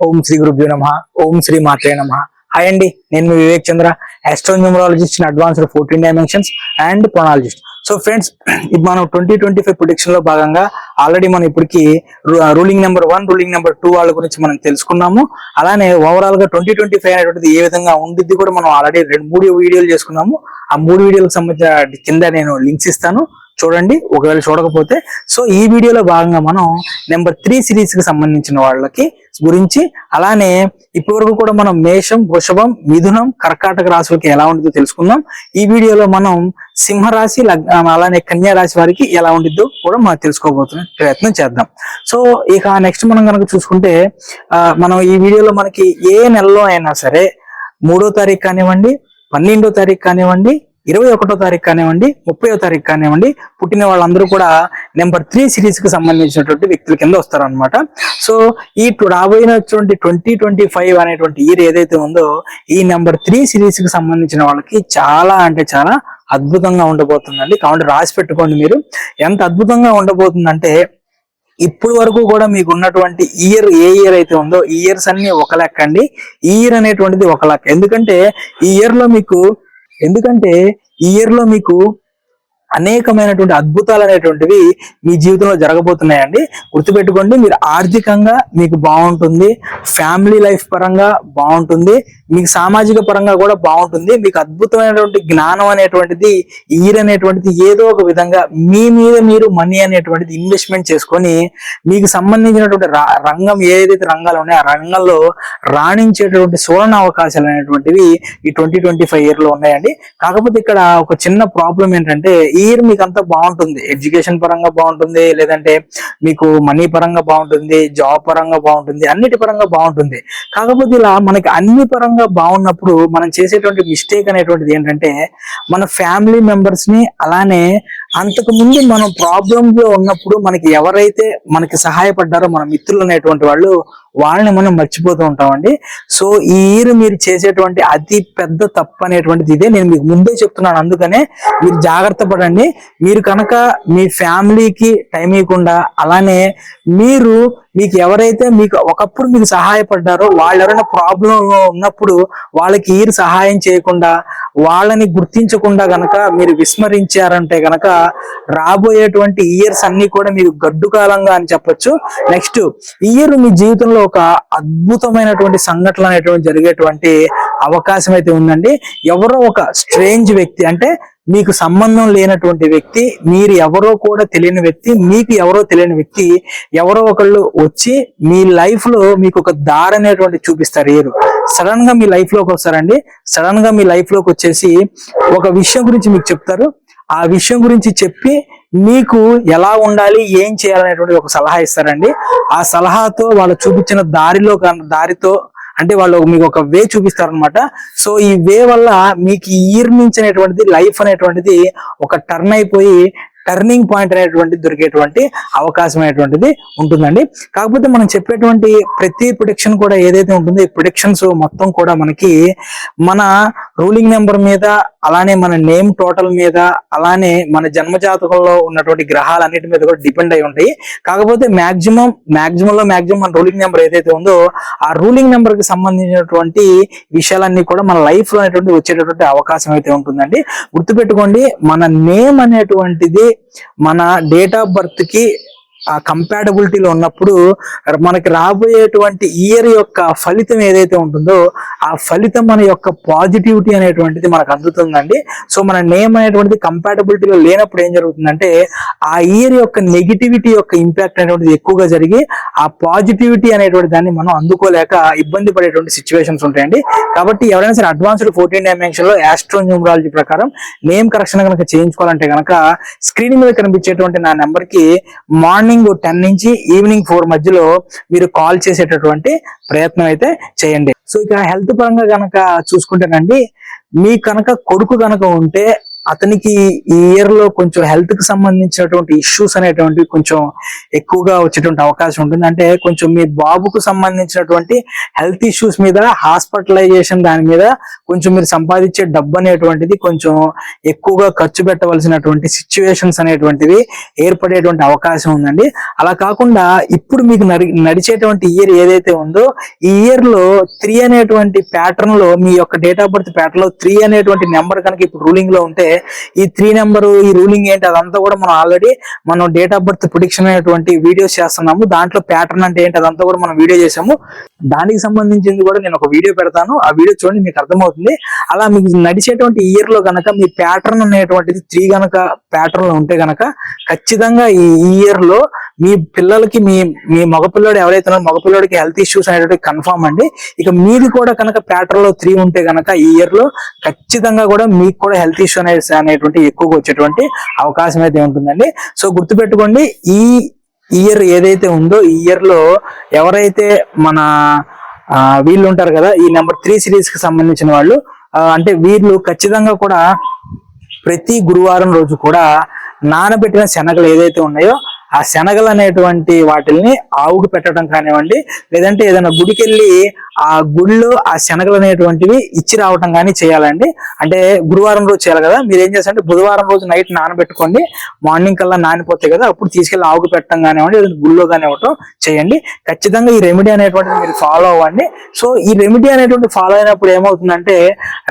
ఓం శ్రీ గురుభ్యో నమః. ఓం శ్రీ మాత్రే నమః. హాయ్ అండి, నేను మీ Vivek Chandra, astronumerologist in advanced 14 dimensions and pronologist. So friends, ఇప్పుడు మనం 2025 ప్రిడిక్షన్ లో భాగంగా ఆల్రెడీ మనం ఇప్పటికి రూలింగ్ నెంబర్ 1, రూలింగ్ నెంబర్ 2 వాళ్ళ గురించి మనం తెలుసుకున్నాము. అలానే ఓవరాల్ గా 2025 అనేటువంటిది ఏ విధంగా ఉండిద్ది కూడా మనం ఆల్రెడీ 2-3 వీడియోలు చేసుకున్నాము. ఆ 3 వీడియోలకు సంబంధించిన కింద నేను లింక్స్ ఇస్తాను, చూడండి ఒకవేళ చూడకపోతే. సో ఈ వీడియోలో భాగంగా మనం నెంబర్ 3 సిరీస్ కి సంబంధించిన వాళ్ళకి గురించి, అలానే ఇప్పటి వరకు కూడా మనం మేషం, వృషభం, మిథునం, కర్కాటక రాశులకి ఎలా ఉంటుందో తెలుసుకుందాం. ఈ వీడియోలో మనం సింహరాశి, అలానే కన్యా రాశి వారికి ఎలా ఉండిద్దో కూడా మనం తెలుసుకోబోతున్న ప్రయత్నం చేద్దాం. సో ఇక నెక్స్ట్ మనం కనుక చూసుకుంటే, మనం ఈ వీడియోలో మనకి ఏ నెలలో అయినా సరే 3వ తారీఖు కానివ్వండి, 12వ తారీఖు కానివ్వండి, 21వ తారీఖు కానివ్వండి, 30వ తారీఖు కానివ్వండి, పుట్టిన వాళ్ళందరూ కూడా నెంబర్ 3 సిరీస్ కి సంబంధించినటువంటి వ్యక్తుల కింద వస్తారనమాట. సో ఈ రాబోయినటువంటి 2025 అనేటువంటి ఇయర్ ఏదైతే ఉందో, ఈ నెంబర్ 3 సిరీస్ కి సంబంధించిన వాళ్ళకి చాలా అంటే చాలా అద్భుతంగా ఉండబోతుందండి. కాబట్టి రాసి పెట్టుకోండి మీరు. ఎంత అద్భుతంగా ఉండబోతుందంటే, ఇప్పుడు వరకు కూడా మీకు ఉన్నటువంటి ఇయర్ ఏ ఇయర్ అయితే ఉందో, ఈ ఇయర్స్ అన్ని ఒక లెక్క అండి. ఈ ఇయర్ అనేటువంటిది ఒక లెక్క. ఎందుకంటే ఈ ఇయర్ లో మీకు అనేకమైనటువంటి అద్భుతాలు అనేటువంటివి మీ జీవితంలో జరగబోతున్నాయండి. గుర్తుపెట్టుకోండి, మీరు ఆర్థికంగా మీకు బాగుంటుంది, ఫ్యామిలీ లైఫ్ పరంగా బాగుంటుంది, మీకు సామాజిక పరంగా కూడా బాగుంటుంది. మీకు అద్భుతమైనటువంటి జ్ఞానం అనేటువంటిది ఇయర్ అనేటువంటిది ఏదో ఒక విధంగా మీ మీద మీరు మనీ అనేటువంటిది ఇన్వెస్ట్మెంట్ చేసుకొని, మీకు సంబంధించినటువంటి రంగం ఏదైతే రంగాలు ఉన్నాయో ఆ రంగంలో రాణించేటటువంటి సువర్ణ అవకాశాలు అనేటువంటివి ఈ 2025 ఇయర్ లో ఉన్నాయండి. కాకపోతే ఇక్కడ ఒక చిన్న ప్రాబ్లం ఏంటంటే, ఇయర్ మీకు అంతా బాగుంటుంది, ఎడ్యుకేషన్ పరంగా బాగుంటుంది, లేదంటే మీకు మనీ పరంగా బాగుంటుంది, జాబ్ పరంగా బాగుంటుంది, అన్నిటి పరంగా బాగుంటుంది. కాకపోతే ఇలా మనకి అన్ని పరంగా బాగున్నప్పుడు మనం చేసేటువంటి మిస్టేక్ అనేటువంటిది ఏంటంటే, మన ఫ్యామిలీ మెంబర్స్ ని, అలానే అంతకు ముందు మనం ప్రాబ్లమ్ లో ఉన్నప్పుడు మనకి ఎవరైతే మనకి సహాయపడ్డారో మన మిత్రులు అనేటువంటి వాళ్ళని మనం మర్చిపోతూ ఉంటామండి. సో ఈ ఇయర్ మీరు చేసేటువంటి అతి పెద్ద తప్పు అనేటువంటిది ఇదే. నేను మీకు ముందే చెప్తున్నాను, అందుకనే మీరు జాగ్రత్త పడండి. మీరు కనుక మీ ఫ్యామిలీకి టైం ఇవ్వకుండా, అలానే మీకు ఎవరైతే మీకు ఒకప్పుడు మీకు సహాయపడ్డారో వాళ్ళు ఎవరైనా ప్రాబ్లం ఉన్నప్పుడు వాళ్ళకి ఇయర్ సహాయం చేయకుండా, వాళ్ళని గుర్తించకుండా గనక మీరు విస్మరించారంటే గనక రాబోయేటువంటి ఇయర్స్ అన్ని కూడా మీకు గడ్డు కాలంగా అని చెప్పొచ్చు. నెక్స్ట్ ఇయర్ మీ జీవితంలో ఒక అద్భుతమైనటువంటి సంఘటన అనేటువంటి జరిగేటువంటి అవకాశం అయితే ఉందండి. ఎవరో ఒక స్ట్రేంజ్ వ్యక్తి, అంటే మీకు సంబంధం లేనటువంటి వ్యక్తి, మీరు ఎవరో కూడా తెలియని వ్యక్తి, మీకు ఎవరో తెలియని వ్యక్తి ఎవరో ఒకళ్ళు వచ్చి మీ లైఫ్ లో మీకు ఒక దారి అనేటువంటి చూపిస్తారు. ఇయర్ సడన్ గా మీ లైఫ్ లోకి వస్తారండి. సడన్ గా మీ లైఫ్ లోకి వచ్చేసి ఒక విషయం గురించి మీకు చెప్తారు. ఆ విషయం గురించి చెప్పి మీకు ఎలా ఉండాలి, ఏం చేయాలనేటువంటి ఒక సలహా ఇస్తారండి. ఆ సలహాతో వాళ్ళు చూపించిన దారితో అంటే వాళ్ళు మీకు ఒక వే చూపిస్తారనమాట. సో ఈ వే వల్ల మీకు ఈ ఇయర్ నుంచి అనేటువంటిది లైఫ్ అనేటువంటిది ఒక టర్న్ అయిపోయి టర్నింగ్ పాయింట్ అనేటువంటి దొరికేటువంటి అవకాశం అనేటువంటిది ఉంటుందండి. కాకపోతే మనం చెప్పేటువంటి ప్రతి ప్రిడిక్షన్ కూడా ఏదైతే ఉంటుందో, ఈ ప్రిడిక్షన్స్ మొత్తం కూడా మనకి మన రూలింగ్ నెంబర్ మీద, అలానే మన నేమ్ టోటల్ మీద, అలానే మన జన్మజాతకంలో ఉన్నటువంటి గ్రహాలన్నిటి మీద కూడా డిపెండ్ అయి ఉంటాయి. కాకపోతే మాక్సిమం మన రూలింగ్ నెంబర్ ఏదైతే ఉందో ఆ రూలింగ్ నెంబర్ కి సంబంధించినటువంటి విషయాలన్నీ కూడా మన లైఫ్ లో అనేటువంటి వచ్చేటటువంటి అవకాశం అయితే ఉంటుందండి. గుర్తుపెట్టుకోండి, మన నేమ్ అనేటువంటిది మన డేట్ ఆఫ్ బర్త్ కి ఆ కంపాటబిలిటీలో ఉన్నప్పుడు మనకి రాబోయేటువంటి ఇయర్ యొక్క ఫలితం ఏదైతే ఉంటుందో ఆ ఫలితం మన యొక్క పాజిటివిటీ అనేటువంటిది మనకు అందుతుందండి. సో మన నేమ్ అనేటువంటిది కంపాటబిలిటీలో లేనప్పుడు ఏం జరుగుతుందంటే, ఆ ఇయర్ యొక్క నెగిటివిటీ యొక్క ఇంపాక్ట్ అనేటువంటిది ఎక్కువగా జరిగి ఆ పాజిటివిటీ అనేటువంటి దాన్ని మనం అందుకోలేక ఇబ్బంది పడేటువంటి సిచ్యువేషన్స్ ఉంటాయండి. కాబట్టి ఎవరైనా సరే అడ్వాన్స్డ్ 14 డైమెన్షన్ లో ఆస్ట్రోన్యూమరాలజీ ప్రకారం నేమ్ కరెక్షన్ కనుక చేయించుకోవాలంటే కనుక స్క్రీన్ మీద కనిపించేటువంటి నా నెంబర్ కి మార్నింగ్ 10 నుంచి ఈవినింగ్ 4 మధ్యలో మీరు కాల్ చేసేటటువంటి ప్రయత్నం అయితే చేయండి. సో ఇక హెల్త్ పరంగా కనుక చూసుకుంటేనండి, మీ కనుక కొడుకు కనుక ఉంటే అతనికి ఈ ఇయర్ లో కొంచెం హెల్త్ కి సంబంధించినటువంటి ఇష్యూస్ అనేటువంటివి కొంచెం ఎక్కువగా వచ్చేటువంటి అవకాశం ఉంటుంది. అంటే కొంచెం మీ బాబుకు సంబంధించినటువంటి హెల్త్ ఇష్యూస్ మీద, హాస్పిటలైజేషన్ దాని మీద కొంచెం మీరు సంపాదించే డబ్బు అనేటువంటిది కొంచెం ఎక్కువగా ఖర్చు పెట్టవలసినటువంటి సిచ్యువేషన్స్ అనేటువంటివి ఏర్పడేటువంటి అవకాశం ఉందండి. అలా కాకుండా ఇప్పుడు మీకు నడిచేటువంటి ఇయర్ ఏదైతే ఉందో ఈ ఇయర్ లో 3 అనేటువంటి ప్యాటర్న్ లో, మీ యొక్క డేట్ ఆఫ్ బర్త్ ప్యాటర్న్ లో 3 అనేటువంటి నెంబర్ కనుక ఇప్పుడు రూలింగ్ లో ఉంటే ఈ 3 నెంబర్, ఈ రూలింగ్ ఏంటి అదంతా కూడా మనం already date of birth prediction అనేటువంటి వీడియోస్ చేస్తున్నాము. దాంట్లో ప్యాటర్న్ అంటే ఏంటి అదంతా కూడా మనం వీడియో చేసాము. దానికి సంబంధించింది కూడా నేను ఒక వీడియో పెడతాను, ఆ వీడియో చూడండి, మీకు అర్థమవుతుంది. అలా మీకు నడిచేటువంటి ఇయర్ లో గనక మీ ప్యాటర్న్ అనేటువంటిది 3 గనక ప్యాటర్న్ లో ఉంటే గనక ఖచ్చితంగా ఈ ఇయర్ లో మీ పిల్లలకి, మీ మగపిల్లడు ఎవరైతే ఉన్నారో మగపిల్లడికి హెల్త్ ఇష్యూస్ అనేటువంటి కన్ఫర్మ్ అండి. ఇక మీది కూడా కనుక ప్యాటర్న్ లో 3 ఉంటే గనక ఈ ఇయర్ లో ఖచ్చితంగా కూడా మీకు కూడా హెల్త్ ఇష్యూ అనేటువంటి ఎక్కువగా వచ్చేటువంటి అవకాశం అయితే ఉంటుందండి. సో గుర్తుపెట్టుకోండి, ఈ ఇయర్ ఏదైతే ఉందో ఈ ఇయర్ లో ఎవరైతే మన వీళ్ళు ఉంటారు కదా, ఈ నెంబర్ 3 సిరీస్ కి సంబంధించిన వాళ్ళు, అంటే వీళ్ళు ఖచ్చితంగా కూడా ప్రతి గురువారం రోజు కూడా నానబెట్టిన శనగలు ఏదైతే ఉన్నాయో ఆ శనగలు అనేటువంటి వాటిల్ని ఆవుకు పెట్టడం కానివ్వండి, లేదంటే ఏదైనా గుడికి వెళ్ళి ఆ గుడిలో ఆ శనగలు అనేటువంటివి ఇచ్చి రావటం కానీ చేయాలండి. అంటే గురువారం రోజు చేయాలి కదా, మీరు ఏం చేస్తారంటే బుధవారం రోజు నైట్ నానబెట్టుకోండి, మార్నింగ్ కల్లా నానిపోతాయి కదా, అప్పుడు తీసుకెళ్లి ఆవుకు పెట్టడం కానివ్వండి, లేదంటే గుళ్ళో కానీ ఇవ్వటం చేయండి. ఖచ్చితంగా ఈ రెమెడీ అనేటువంటిది మీరు ఫాలో అవ్వండి. సో ఈ రెమెడీ అనేటువంటి ఫాలో అయినప్పుడు ఏమవుతుందంటే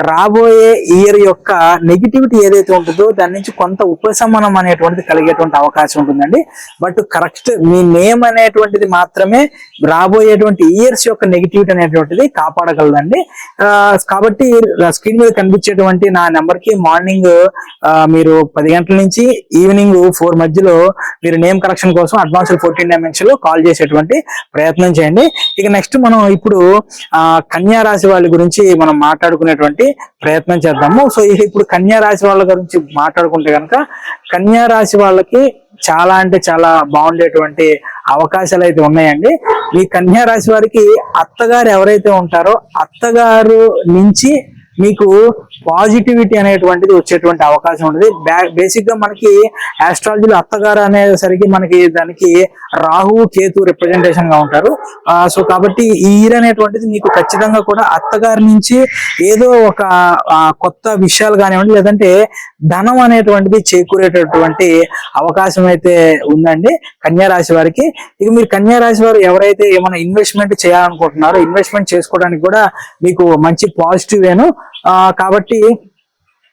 రాబోయే ఇయర్ యొక్క నెగిటివిటీ ఏదైతే ఉంటుందో దాని నుంచి కొంత ఉపశమనం అనేటువంటిది కలిగేటువంటి అవకాశం ఉంటుందండి. బట్ కరెక్ట్ మీ నేమ్ అనేటువంటిది మాత్రమే రాబోయేటువంటి ఇయర్స్ యొక్క నెగిటివిటీ అనేటువంటిది కాపాడగలదండి. కాబట్టి స్క్రీన్ మీద కనిపించేటువంటి నా నెంబర్ కి మార్నింగ్ మీరు 10 గంటల నుంచి ఈవినింగ్ 4 మధ్యలో మీరు నేమ్ కరెక్షన్ కోసం అడ్వాన్స్డ్ 14 డైమెన్షన్ లో కాల్ చేసేటువంటి ప్రయత్నం చేయండి. ఇక నెక్స్ట్ మనం ఇప్పుడు కన్యా రాశి వాళ్ళ గురించి మనం మాట్లాడుకునేటువంటి ప్రయత్నం చేద్దాము. సో ఇప్పుడు కన్యా రాశి వాళ్ళ గురించి మాట్లాడుకుంటే కనుక కన్యా రాశి వాళ్ళకి చాలా అంటే చాలా బాగుండేటువంటి అవకాశాలు అయితే ఉన్నాయండి. ఈ కన్యా రాశి వారికి అత్తగారు ఎవరైతే ఉంటారో అత్తగారు నుంచి మీకు పాజిటివిటీ అనేటువంటిది వచ్చేటువంటి అవకాశం ఉంటుంది. బేసిక్ గా మనకి ఆస్ట్రాలజీలో అత్తగారు అనేసరికి మనకి దానికి రాహు, కేతు రిప్రజెంటేషన్ గా ఉంటారు. సో కాబట్టి ఈ ఇయర్ అనేటువంటిది మీకు ఖచ్చితంగా కూడా అత్తగారి నుంచి ఏదో ఒక కొత్త విషయాలు కానివ్వండి, లేదంటే ధనం అనేటువంటిది చేకూరేటటువంటి అవకాశం అయితే ఉందండి కన్యా రాశి వారికి. ఇక మీరు కన్యా రాశి వారు ఎవరైతే ఏమైనా ఇన్వెస్ట్మెంట్ చేయాలనుకుంటున్నారో ఇన్వెస్ట్మెంట్ చేసుకోవడానికి కూడా మీకు మంచి పాజిటివ్ వేను. కాబట్టి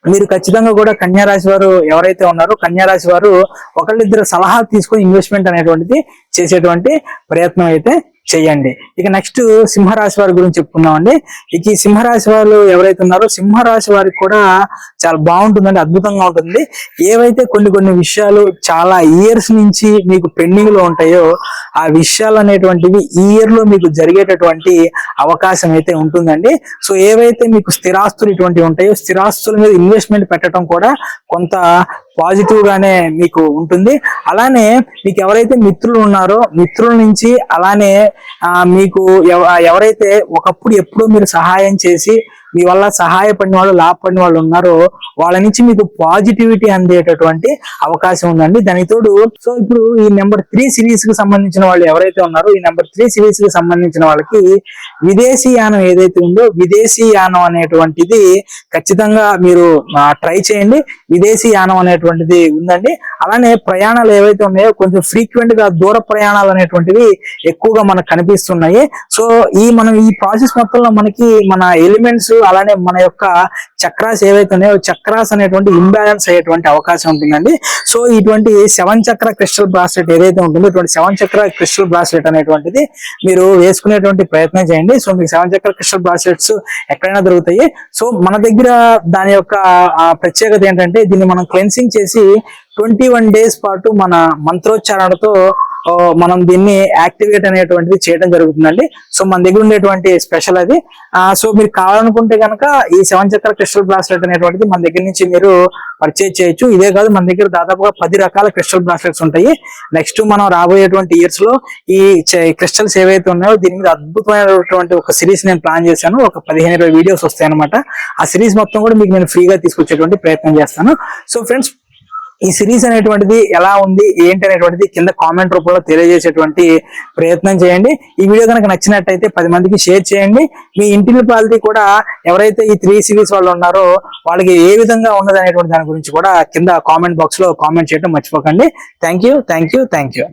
మీరు ఖచ్చితంగా కూడా కన్యా రాశి వారు ఎవరైతే ఉన్నారో కన్యా రాశి వారు ఒకళ్ళిద్దరు సలహాలు తీసుకొని ఇన్వెస్ట్మెంట్ అనేటువంటిది చేసేటువంటి ప్రయత్నం అయితే చెయ్యండి. ఇక నెక్స్ట్ సింహరాశి వారి గురించి చెప్పుకుందామండి. ఇక ఈ సింహరాశి వాళ్ళు ఎవరైతే ఉన్నారో సింహరాశి వారికి కూడా చాలా బాగుంటుందండి, అద్భుతంగా ఉంటుంది. ఏవైతే కొన్ని విషయాలు చాలా ఇయర్స్ నుంచి మీకు పెండింగ్ లో ఉంటాయో ఆ విషయాలు అనేటువంటివి ఈ ఇయర్ లో మీకు జరిగేటటువంటి అవకాశం అయితే ఉంటుందండి. సో ఏవైతే మీకు స్థిరాస్తులు ఇటువంటివి ఉంటాయో స్థిరాస్తుల మీద ఇన్వెస్ట్మెంట్ పెట్టడం కూడా కొంత పాజిటివ్ గానే మీకు ఉంటుంది. అలానే మీకు ఎవరైతే మిత్రులు ఉన్నారో మిత్రుల నుంచి, అలానే మీకు ఎవరైతే ఒకప్పుడు ఎప్పుడో మీరు సహాయం చేసి మీ వల్ల సహాయపడిన వాళ్ళు, లాభపడిన వాళ్ళు ఉన్నారో వాళ్ళ నుంచి మీకు పాజిటివిటీ అందేటటువంటి అవకాశం ఉందండి. దానికి తోడు సో ఇప్పుడు ఈ నెంబర్ 3 సిరీస్ కి సంబంధించిన వాళ్ళు ఎవరైతే ఉన్నారో ఈ నెంబర్ 3 సిరీస్ కి సంబంధించిన వాళ్ళకి విదేశీ యానం ఏదైతే ఉందో విదేశీ యానం అనేటువంటిది ఖచ్చితంగా మీరు ట్రై చేయండి. విదేశీ యానం అనేటువంటిది ఉందండి. అలానే ప్రయాణాలు ఏవైతే ఉన్నాయో కొంచెం ఫ్రీక్వెంట్ గా దూర ప్రయాణాలు అనేటువంటివి ఎక్కువగా మనకు కనిపిస్తున్నాయి. సో మనం ఈ ప్రాసెస్ మొత్తంలో మనకి మన ఎలిమెంట్స్ అలానే మన యొక్క చక్రాస్ ఏవైతే ఉన్నాయో చక్రాస్ అనేటువంటి ఇంబ్యాలెన్స్ అయ్యేటువంటి అవకాశం ఉంటుందండి. సో ఇటువంటి 7 చక్ర క్రిస్టల్ బ్రాస్లెట్ ఏదైతే ఉంటుందో ఇటువంటి 7 చక్ర క్రిస్టల్ బ్రాస్లెట్ అనేటువంటిది మీరు వేసుకునేటువంటి ప్రయత్నం చేయండి. సో మీకు 7 చక్ర క్రిస్టల్ బ్రాస్లెట్స్ ఎక్కడైనా దొరుకుతాయి. సో మన దగ్గర దాని యొక్క ప్రత్యేకత ఏంటంటే దీన్ని మనం క్లెన్సింగ్ చేసి 21 డేస్ పాటు మన మంత్రోచ్చారణతో మనం దీన్ని యాక్టివేట్ అనేటువంటిది చేయడం జరుగుతుందండి. సో మన దగ్గర ఉండేటువంటి స్పెషల్ అది. సో మీరు కావాలనుకుంటే కనుక ఈ 7 చక్ర క్రిస్టల్ బ్రాస్లెట్ అనేటువంటిది మన దగ్గర నుంచి మీరు పర్చేజ్ చేయొచ్చు. ఇదే కాదు, మన దగ్గర దాదాపుగా 10 రకాల క్రిస్టల్ బ్రాస్లెట్స్ ఉంటాయి. నెక్స్ట్ మనం రాబోయేటువంటి ఇయర్స్ లో ఈ క్రిస్టల్స్ ఏవైతే ఉన్నాయో దీని మీద అద్భుతమైనటువంటి ఒక సిరీస్ నేను ప్లాన్ చేశాను. ఒక 15-20 వీడియోస్ వస్తాయి అనమాట. ఆ సిరీస్ మొత్తం కూడా మీకు నేను ఫ్రీగా తీసుకొచ్చేటువంటి ప్రయత్నం చేస్తాను. సో ఫ్రెండ్స్, ఈ సిరీస్ అనేటువంటిది ఎలా ఉంది ఏంటి అనేటువంటిది కింద కామెంట్ రూపంలో తెలియజేసేటువంటి ప్రయత్నం చేయండి. ఈ వీడియో కనుక నచ్చినట్టయితే 10 మందికి షేర్ చేయండి. మీ ఇంటిని పాలిటీ కూడా ఎవరైతే ఈ 3 సిరీస్ వాళ్ళు ఉన్నారో వాళ్ళకి ఏ విధంగా ఉన్నది అనేటువంటి దాని గురించి కూడా కింద కామెంట్ బాక్స్ లో కామెంట్ చేయడం మర్చిపోకండి. Thank you.